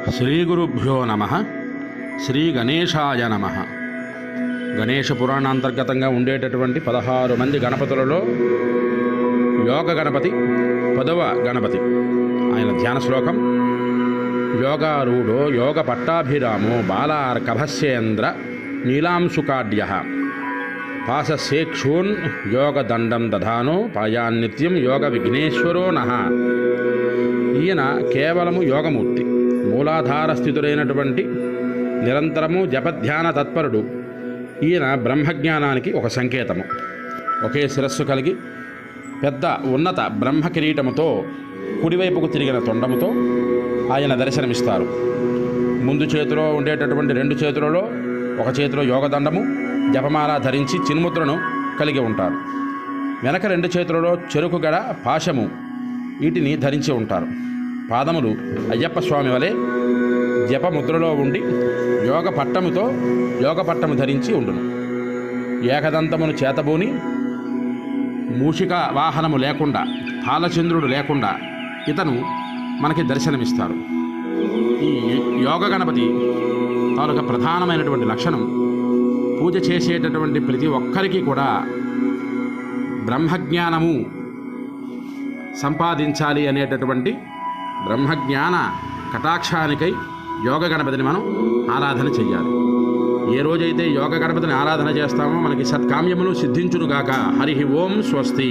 శ్రీగురుభ్యో నమ. శ్రీ గణేశాయ నమ. గణేష పురాణాంతర్గతంగా ఉండేటటువంటి 16 మంది గణపతులలో యోగ గణపతి 10వ గణపతి. ఆయన ధ్యాన శ్లోకం: యోగారూఢో యోగ పట్టాభిరామో బాలార్కభస్యేంద్ర నీలాంశుకాడ్య పాశశేక్షూన్ యోగదండం దధానో పాయాన్నిత్యం యోగ విఘ్నేశ్వరో నః. ఈయన కేవలము యోగమూర్తి, మూలాధార స్థితుడైనటువంటి నిరంతరము జపధ్యాన తత్పరుడు. ఈయన బ్రహ్మజ్ఞానానికి ఒక సంకేతము. ఒకే శిరస్సు కలిగి పెద్ద ఉన్నత బ్రహ్మ కిరీటముతో కుడివైపుకు తిరిగిన తొండముతో ఆయన దర్శనమిస్తారు. ముందు చేతిలో ఉండేటటువంటి 2 చేతులలో ఒక చేతిలో యోగదండము, జపమాల ధరించి చిన్ముద్రను కలిగి ఉంటారు. వెనక 2 చేతులలో చెరుకు గడ, పాశము వీటిని ధరించి ఉంటారు. పాదములు అయ్యప్ప స్వామి వలె జపముద్రలో ఉండి యోగ పట్టము ధరించి ఉండును. ఏకదంతమును చేతబూని మూషిక వాహనము లేకుండా, పాలచంద్రుడు లేకుండా ఇతను మనకి దర్శనమిస్తారు. ఈ యోగ గణపతి తాలూకా ప్రధానమైనటువంటి లక్షణం, పూజ చేసేటటువంటి ప్రతి ఒక్కరికి కూడా బ్రహ్మజ్ఞానము సంపాదించాలి అనేటటువంటి బ్రహ్మజ్ఞాన కటాక్షానికై యోగ గణపతిని మనం ఆరాధన చెయ్యాలి. ఏ రోజైతే యోగ గణపతిని ఆరాధన చేస్తామో మనకి సత్కామ్యములు సిద్ధించునుగాక. హరి ఓం స్వస్తి.